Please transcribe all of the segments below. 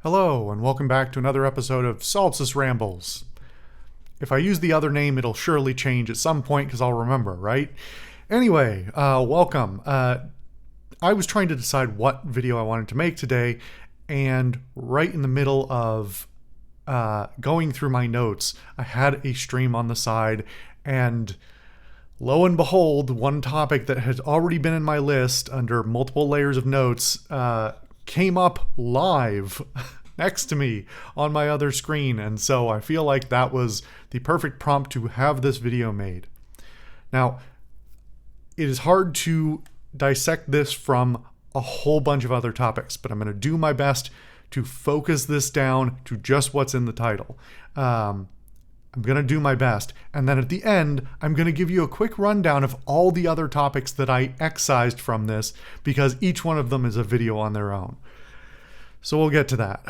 Hello, and welcome back to another episode of Solstice Rambles. If I use the other name, it'll surely change at some point because I'll remember, right? Anyway, welcome. I was trying to decide what video I wanted to make today, and right in the middle of going through my notes, I had a stream on the side, and lo and behold, one topic that had already been in my list under multiple layers of notes came up live next to me on my other screen, and so I feel like that was the perfect prompt to have this video made. Now, it is hard to dissect this from a whole bunch of other topics, but I'm going to do my best to focus this down to just what's in the title. I'm going to do my best, and then at the end, I'm going to give you a quick rundown of all the other topics that I excised from this, because each one of them is a video on their own. So we'll get to that.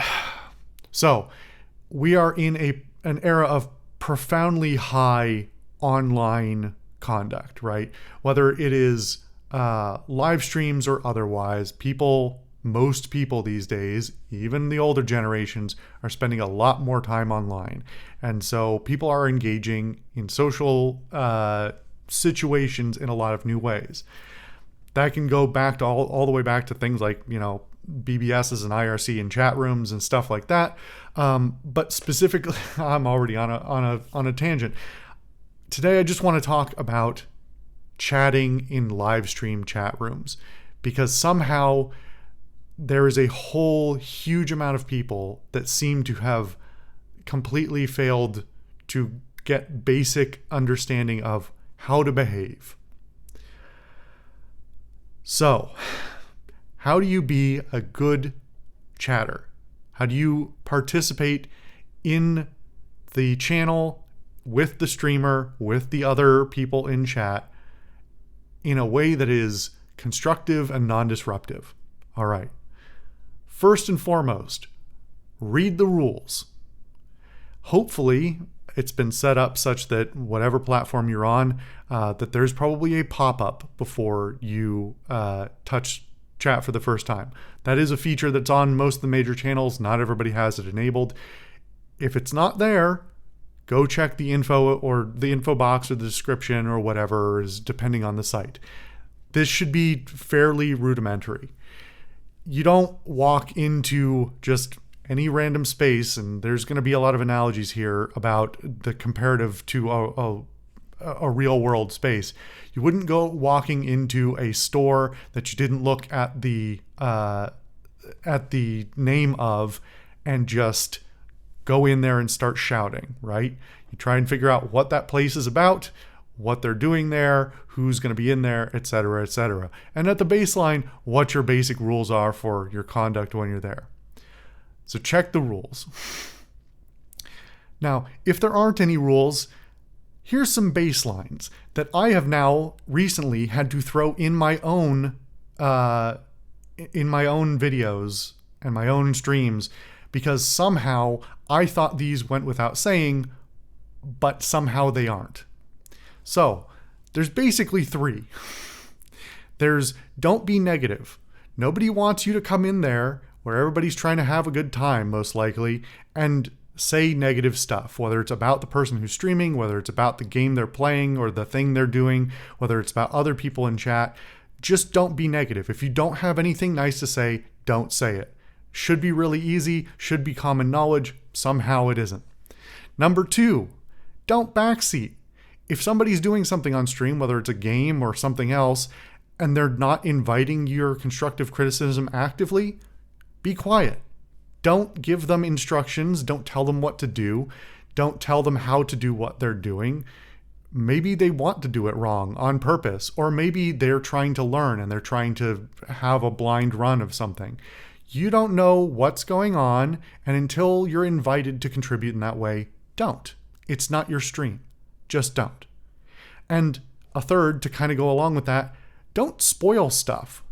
So we are in an era of profoundly high online conduct, right? Whether it is live streams or otherwise, most people these days, even the older generations, are spending a lot more time online. And so people are engaging in social situations in a lot of new ways. That can go back to all the way back to things like, BBSs and IRC and chat rooms and stuff like that. But specifically, I'm already on a tangent. Today, I just want to talk about chatting in live stream chat rooms, because somehow there is a whole huge amount of people that seem to have completely failed to get basic understanding of how to behave. So, how do you be a good chatter? How do you participate in the channel with the streamer, with the other people in chat, in a way that is constructive and non-disruptive? All right. First and foremost, read the rules. Hopefully, it's been set up such that whatever platform you're on, that there's probably a pop-up before you touch chat for the first time. That is a feature that's on most of the major channels. Not everybody has it enabled. If it's not there, go check the info or the info box or the description or whatever is depending on the site. This should be fairly rudimentary. You don't walk into just any random space, and there's going to be a lot of analogies here about the comparative to a real world space. You wouldn't go walking into a store that you didn't look at the name of and just go in there and start shouting, right? You try and figure out what that place is about, what they're doing there, who's going to be in there, etc., etc. And at the baseline, what your basic rules are for your conduct when you're there. So check the rules. Now, if there aren't any rules, here's some baselines that I have now recently had to throw in my own videos and my own streams, because somehow I thought these went without saying, but somehow they aren't. So there's basically three. There's don't be negative. Nobody wants you to come in there where everybody's trying to have a good time, most likely, and say negative stuff, whether it's about the person who's streaming, whether it's about the game they're playing or the thing they're doing, whether it's about other people in chat. Just don't be negative. If you don't have anything nice to say, don't say it. Should be really easy, should be common knowledge. Somehow it isn't. Number 2, don't backseat. If somebody's doing something on stream, whether it's a game or something else, and they're not inviting your constructive criticism actively, be quiet. Don't give them instructions. Don't tell them what to do. Don't tell them how to do what they're doing. Maybe they want to do it wrong on purpose, or maybe they're trying to learn and they're trying to have a blind run of something. You don't know what's going on, and until you're invited to contribute in that way, don't. It's not your stream. Just don't. And a third, to kind of go along with that, don't spoil stuff.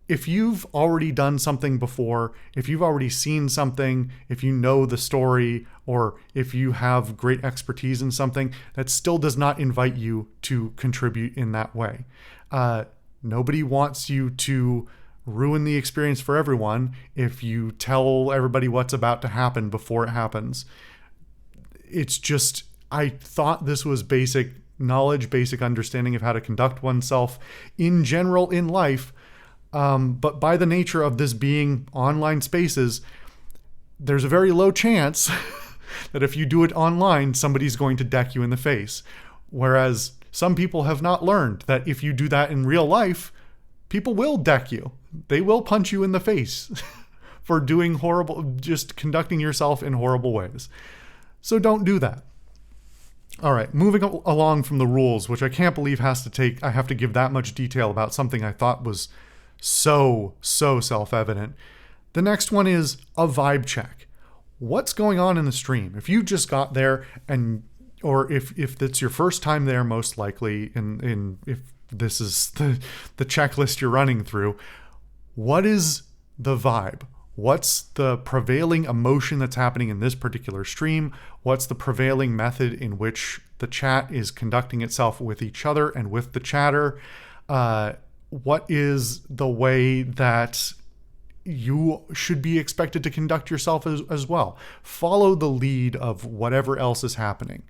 If you've already done something before, if you've already seen something, if you know the story, or if you have great expertise in something, that still does not invite you to contribute in that way. Nobody wants you to ruin the experience for everyone if you tell everybody what's about to happen before it happens. It's just, I thought this was basic knowledge, basic understanding of how to conduct oneself in general in life. But by the nature of this being online spaces, there's a very low chance that if you do it online, somebody's going to deck you in the face. Whereas some people have not learned that if you do that in real life, people will deck you. They will punch you in the face for doing horrible, just conducting yourself in horrible ways. So don't do that. All right, moving along from the rules, which I can't believe I have to give that much detail about something I thought was so self-evident. The next one is a vibe check. What's going on in the stream? If you just got there or if it's your first time there, most likely, if this is the checklist you're running through, what is the vibe? What's the prevailing emotion that's happening in this particular stream? What's the prevailing method in which the chat is conducting itself with each other and with the chatter? What is the way that you should be expected to conduct yourself as well? Follow the lead of whatever else is happening.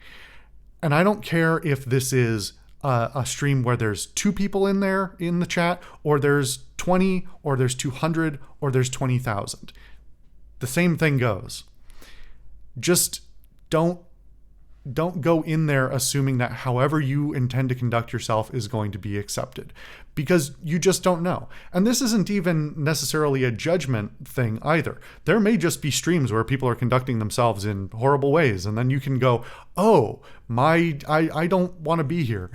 And I don't care if this is a stream where there's 2 people in there in the chat, or there's 20, or there's 200, or there's 20,000. The same thing goes. Just don't go in there assuming that however you intend to conduct yourself is going to be accepted, because you just don't know. And this isn't even necessarily a judgment thing either. There may just be streams where people are conducting themselves in horrible ways, and then you can go, oh, I don't want to be here,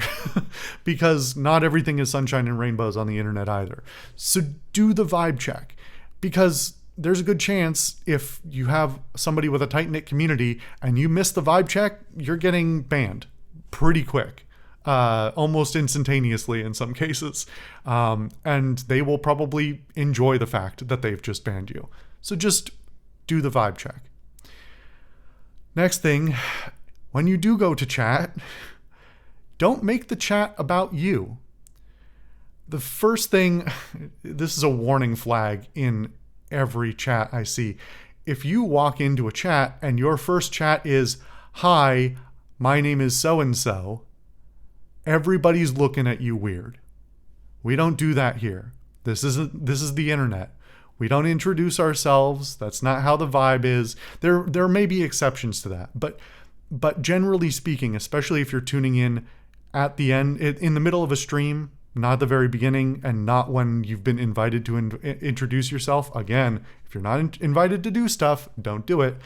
because not everything is sunshine and rainbows on the internet either. So do the vibe check, because there's a good chance if you have somebody with a tight-knit community and you miss the vibe check, you're getting banned pretty quick, almost instantaneously in some cases. And they will probably enjoy the fact that they've just banned you. So just do the vibe check. Next thing, when you do go to chat, don't make the chat about you. The first thing, this is a warning flag in every chat I see. If you walk into a chat and your first chat is, "Hi, my name is so-and-so," everybody's looking at you weird. We don't do that here. This is the internet. We don't introduce ourselves. That's not how the vibe is. There may be exceptions to that, but generally speaking, especially if you're tuning in at the end, in the middle of a stream, not at the very beginning, and not when you've been invited to introduce yourself. Again, if you're not invited to do stuff, don't do it.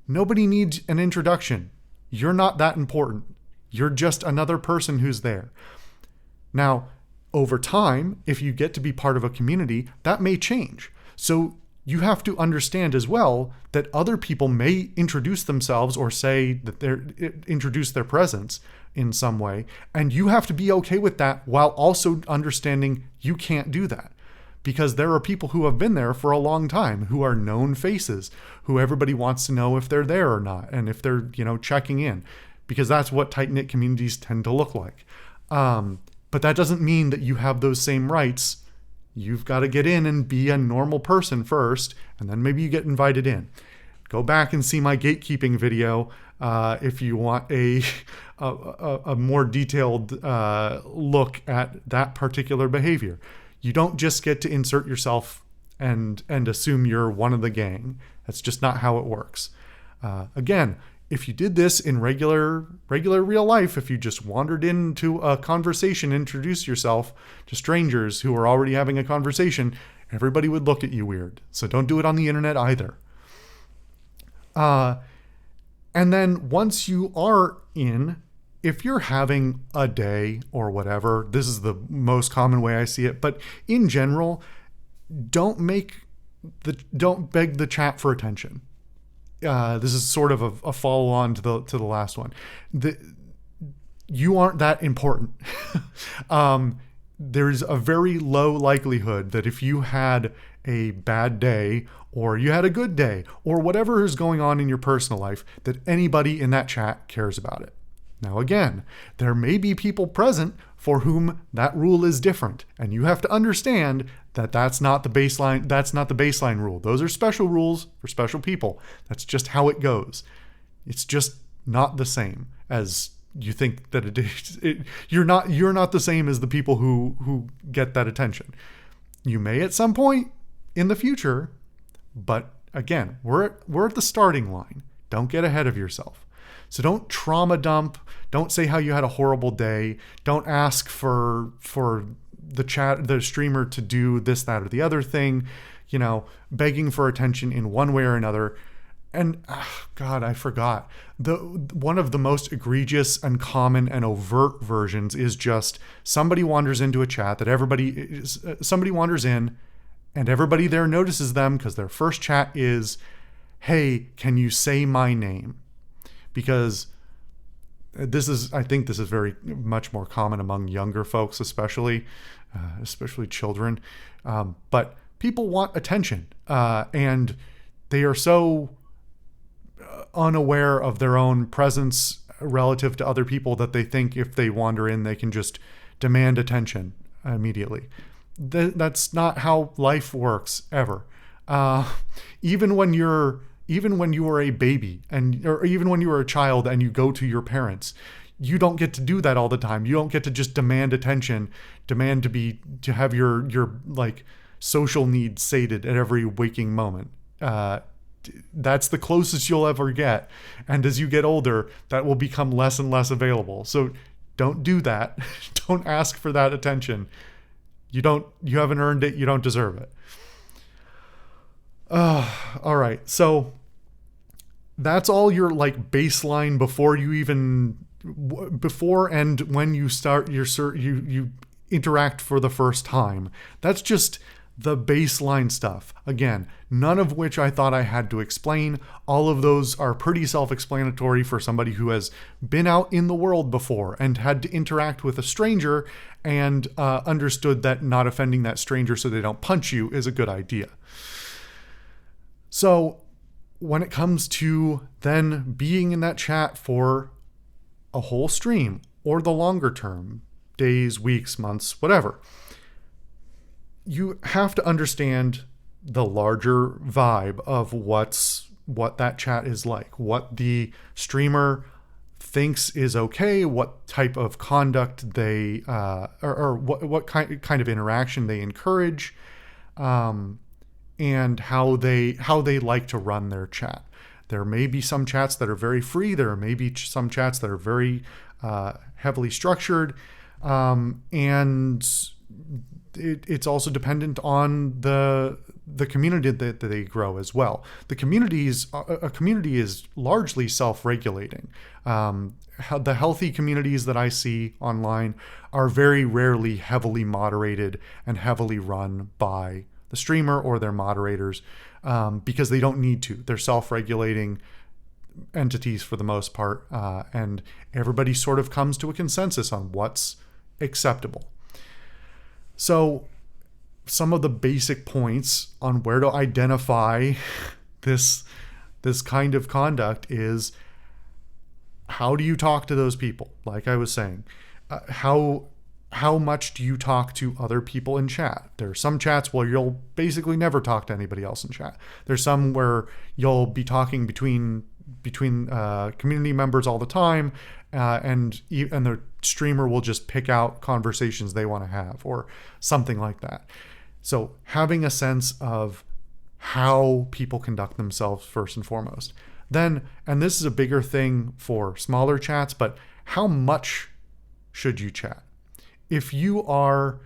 Nobody needs an introduction. You're not that important. You're just another person who's there. Now, over time, if you get to be part of a community, that may change. So you have to understand as well that other people may introduce themselves or say that introduce their presence in some way, and you have to be okay with that while also understanding you can't do that, because there are people who have been there for a long time, who are known faces, who everybody wants to know if they're there or not, and if they're, checking in, because that's what tight-knit communities tend to look like. But that doesn't mean that you have those same rights. You've got to get in and be a normal person first, and then maybe you get invited in. Go back and see my gatekeeping video if you want a more detailed look at that particular behavior. You don't just get to insert yourself and assume you're one of the gang. That's just not how it works. Again, if you did this in regular real life, if you just wandered into a conversation, introduced yourself to strangers who are already having a conversation, everybody would look at you weird. So don't do it on the internet either. And then once you are in, if you're having a day or whatever, this is the most common way I see it, but in general, don't beg the chat for attention. This is sort of a follow-on to the last one. You aren't that important. There's a very low likelihood that if you had a bad day or you had a good day or whatever is going on in your personal life, that anybody in that chat cares about it. Now, again, there may be people present for whom that rule is different. And you have to understand that that's not the baseline rule. Those are special rules for special people. That's just how it goes. It's just not the same as you think that it is. You're not the same as the people who get that attention. You may at some point in the future, but again, we're at the starting line. Don't get ahead of yourself. So don't trauma dump. Don't say how you had a horrible day. Don't ask for the streamer to do this, that, or the other thing, begging for attention in one way or another. And God, I forgot. One of the most egregious and common and overt versions is just somebody wanders into a chat that somebody wanders in and everybody there notices them because their first chat is, "Hey, can you say my name?" Because I think this is very much more common among younger folks, especially children. But people want attention, and they are so unaware of their own presence relative to other people that they think if they wander in, they can just demand attention immediately. That's not how life works ever. Even when you are a baby or even when you are a child and you go to your parents, you don't get to do that all the time. You don't get to just demand attention, demand to have your like social needs sated at every waking moment. That's the closest you'll ever get. And as you get older, that will become less and less available. So don't do that. Don't ask for that attention. You haven't earned it. You don't deserve it. All right. So that's all your like baseline before and when you start you interact for the first time. That's just the baseline stuff. Again, none of which I thought I had to explain. All of those are pretty self-explanatory for somebody who has been out in the world before and had to interact with a stranger and understood that not offending that stranger so they don't punch you is a good idea. So when it comes to then being in that chat for a whole stream or the longer term, days, weeks, months, whatever, you have to understand the larger vibe of what that chat is like, what the streamer thinks is okay, what type of conduct they or what kind of interaction they encourage, and how they like to run their chat. There may be some chats that are very free. There may be some chats that are very heavily structured, and it's also dependent on the community that they grow as well. A community is largely self-regulating. The healthy communities that I see online are very rarely heavily moderated and heavily run by the streamer or their moderators, because they don't need to. They're self-regulating entities for the most part, and everybody sort of comes to a consensus on what's acceptable. So some of the basic points on where to identify this kind of conduct is, how do you talk to those people? Like I was saying, how much do you talk to other people in chat? There are some chats where you'll basically never talk to anybody else in chat. There's some where you'll be talking between community members all the time, and the streamer will just pick out conversations they want to have or something like that. So having a sense of how people conduct themselves first and foremost. Then, and this is a bigger thing for smaller chats, but how much should you chat? If you are,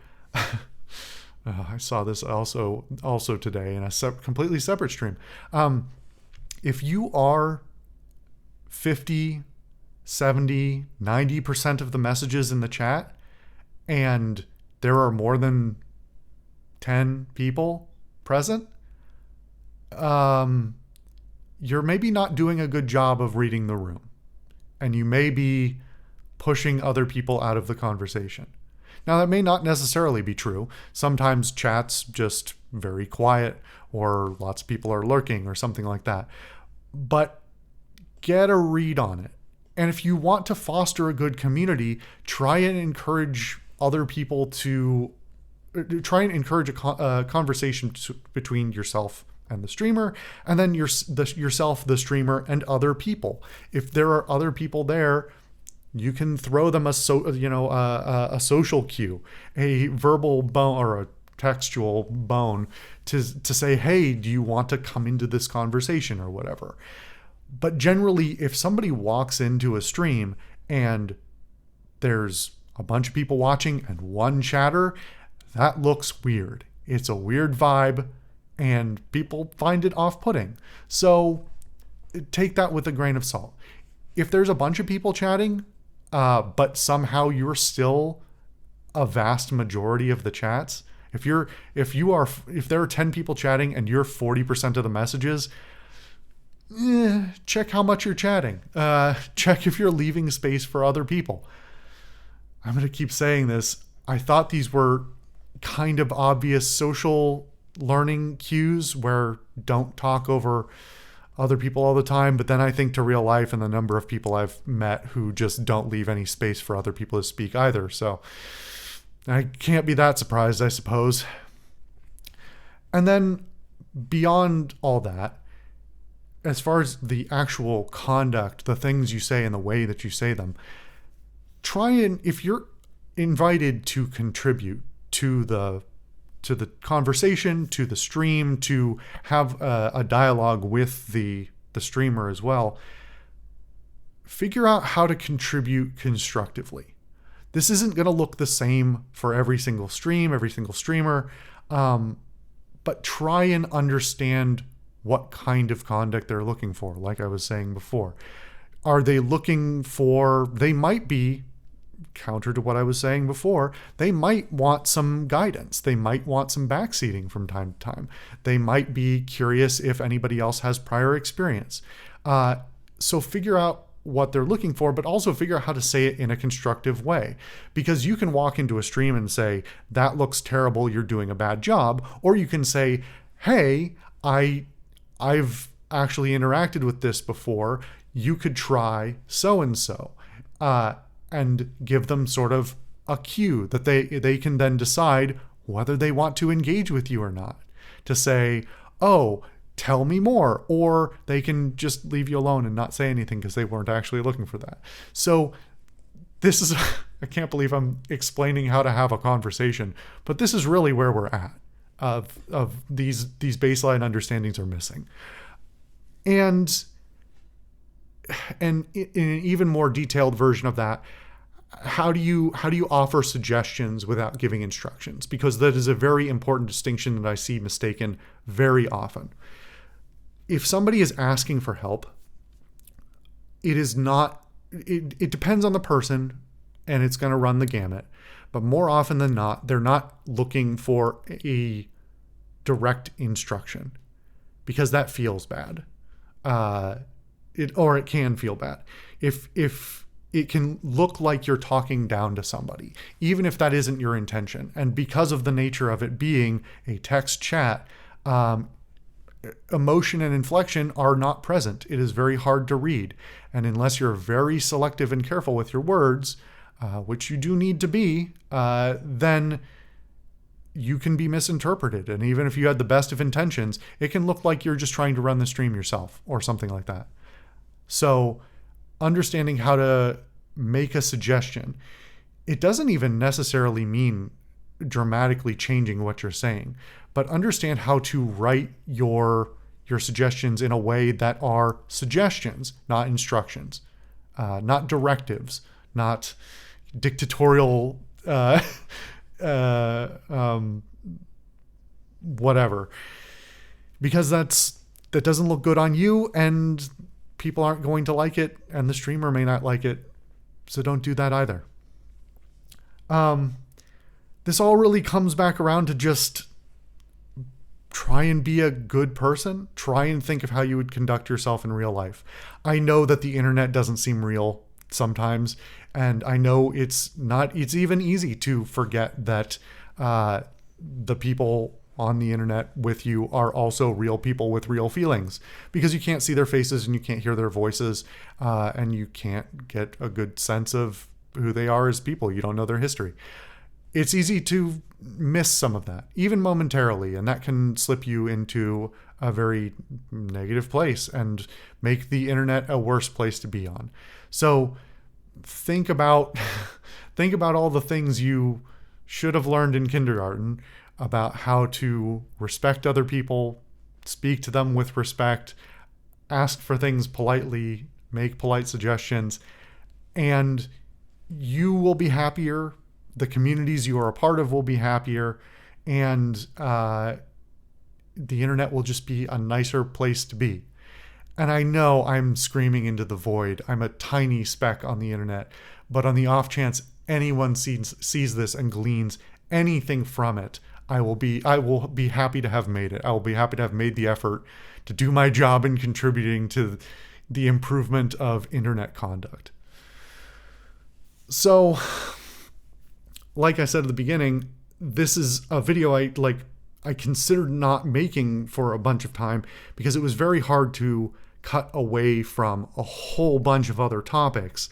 I saw this also today in a completely separate stream. If you are 50, 70, 90% of the messages in the chat, and there are more than 10 people present, you're maybe not doing a good job of reading the room, and you may be pushing other people out of the conversation. Now, that may not necessarily be true. Sometimes chat's just very quiet, or lots of people are lurking or something like that. But get a read on it. And if you want to foster a good community, try and encourage other people to try and encourage a conversation between yourself and the streamer, and then yourself, the streamer, and other people. If there are other people there, you can throw them a social cue, a verbal bone or a textual bone to say, hey, do you want to come into this conversation or whatever. But generally, if somebody walks into a stream and there's a bunch of people watching and one chatter, that looks weird. It's a weird vibe, and people find it off-putting. So take that with a grain of salt. If there's a bunch of people chatting, but somehow you're still a vast majority of the chats, if there are 10 people chatting and you're 40% of the messages, check how much you're chatting. Check if you're leaving space for other people. I'm going to keep saying this. I thought these were kind of obvious social learning cues where don't talk over other people all the time, but then I think to real life and the number of people I've met who just don't leave any space for other people to speak either. So I can't be that surprised, I suppose. And then beyond all that, as far as the actual conduct, the things you say and the way that you say them, try and, if you're invited to contribute to the conversation, to the stream, to have a dialogue with the streamer as well, figure out how to contribute constructively. This isn't going to look the same for every single stream, every single streamer, but try and understand what kind of conduct they're looking for. Like I was saying before, are they looking for, they might be, counter to what I was saying before, they might want some guidance. They might want some backseating from time to time. They might be curious if anybody else has prior experience. So figure out what they're looking for, but also figure out how to say it in a constructive way. Because you can walk into a stream and say, that looks terrible, you're doing a bad job. Or you can say, hey, I've actually interacted with this before. You could try so-and-so. And give them sort of a cue that they can then decide whether they want to engage with you or not. To say, oh, tell me more. Or they can just leave you alone and not say anything because they weren't actually looking for that. So this is, I can't believe I'm explaining how to have a conversation, but this is really where we're at. Of these baseline understandings are missing. And in an even more detailed version of that, how do you offer suggestions without giving instructions? Because that is a very important distinction that I see mistaken very often. If somebody is asking for help, it depends on the person, and it's going to run the gamut. But more often than not, they're not looking for a direct instruction, because that feels bad. It can feel bad. If it can look like you're talking down to somebody, even if that isn't your intention. And because of the nature of it being a text chat, emotion and inflection are not present. It is very hard to read. And unless you're very selective and careful with your words, which you do need to be, then you can be misinterpreted. And even if you had the best of intentions, it can look like you're just trying to run the stream yourself or something like that. So understanding how to make a suggestion, it doesn't even necessarily mean dramatically changing what you're saying, but understand how to write your suggestions in a way that are suggestions, not instructions, not directives, not dictatorial, whatever, because that doesn't look good on you, and people aren't going to like it, and the streamer may not like it. So don't do that either. This all really comes back around to just try and be a good person. Try and think of how you would conduct yourself in real life. I know that the internet doesn't seem real sometimes, and I know it's even easy to forget that the people on the internet with you are also real people with real feelings, because you can't see their faces and you can't hear their voices, and you can't get a good sense of who they are as people. You don't know their history. it's easy to miss some of that, even momentarily, and that can slip you into a very negative place and make the internet a worse place to be on. So think about think about all the things you should have learned in kindergarten about how to respect other people, speak to them with respect, ask for things politely, make polite suggestions, and you will be happier. The communities you are a part of will be happier, and the internet will just be a nicer place to be. And I know I'm screaming into the void. I'm a tiny speck on the internet, but on the off chance anyone sees this and gleans anything from it, I will be happy to have made it. I will be happy to have made the effort to do my job in contributing to the improvement of internet conduct. So, like I said at the beginning, this is a video I considered not making for a bunch of time because it was very hard to cut away from a whole bunch of other topics.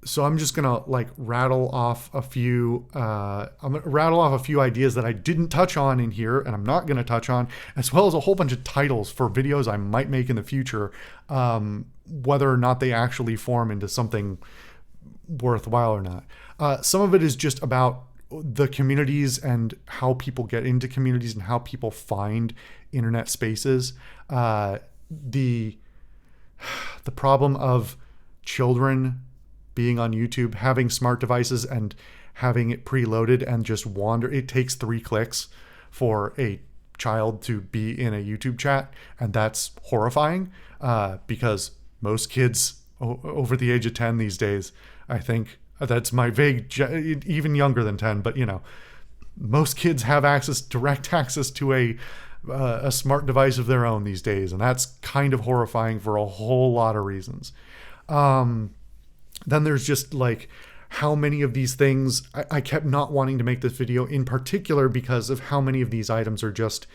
So I'm just gonna rattle off a few. I'm gonna rattle off a few ideas that I didn't touch on in here, and I'm not gonna touch on, as well as a whole bunch of titles for videos I might make in the future, whether or not they actually form into something worthwhile or not. Some of it is just about the communities and how people get into communities and how people find internet spaces. The problem of children being on YouTube, having smart devices and having it preloaded and just wander. It takes 3 clicks for a child to be in a YouTube chat, and that's horrifying because most kids over the age of 10 these days, I think, that's my vague, even younger than 10, but most kids have direct access to a smart device of their own these days, and that's kind of horrifying for a whole lot of reasons. Then there's just how many of these things, I kept not wanting to make this video in particular because of how many of these items are just,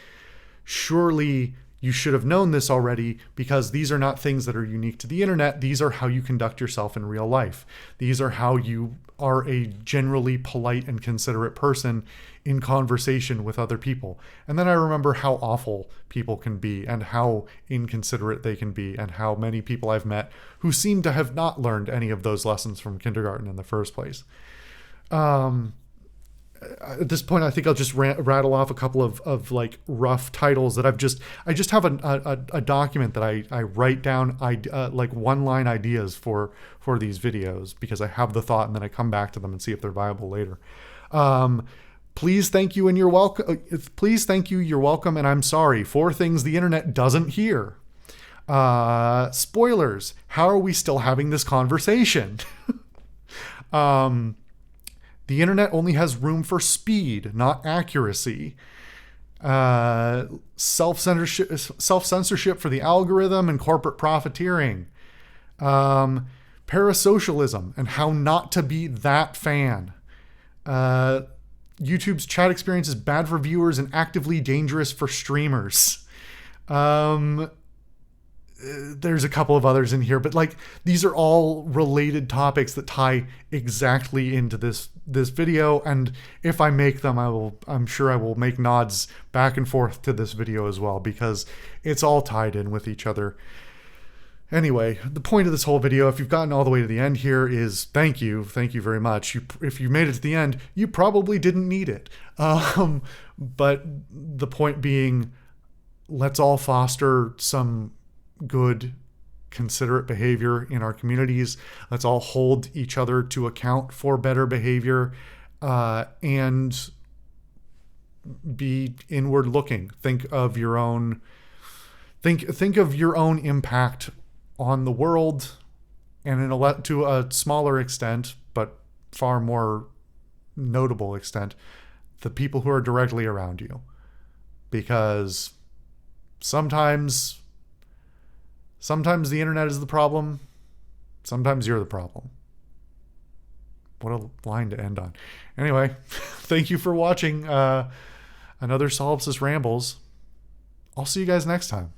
surely you should have known this already, because these are not things that are unique to the internet. These are how you conduct yourself in real life. These are how you are a generally polite and considerate person in conversation with other people. And then I remember how awful people can be and how inconsiderate they can be, and how many people I've met who seem to have not learned any of those lessons from kindergarten in the first place. At this point, I think I'll just rattle off a couple of rough titles that I just have a document that I write down one-line ideas for these videos, because I have the thought and then I come back to them and see if they're viable later. Please, thank you, and you're welcome. Please, thank you, you're welcome, and I'm sorry. 4 things the internet doesn't hear. Spoilers. How are we still having this conversation? The internet only has room for speed, not accuracy. Self-censorship for the algorithm and corporate profiteering. Parasocialism and how not to be that fan. YouTube's chat experience is bad for viewers and actively dangerous for streamers. There's a couple of others in here, but these are all related topics that tie exactly into this video. And if I make them, I'm sure I will make nods back and forth to this video as well, because it's all tied in with each other. Anyway, the point of this whole video, if you've gotten all the way to the end here, is thank you very much. If you made it to the end, you probably didn't need it. But the point being, let's all foster some good, considerate behavior in our communities. Let's all hold each other to account for better behavior, and be inward looking. Think of your own impact on the world, and to a smaller extent, but far more notable extent, the people who are directly around you. Because sometimes the internet is the problem. Sometimes you're the problem. What a line to end on. Anyway, thank you for watching another Solipsis Rambles. I'll see you guys next time.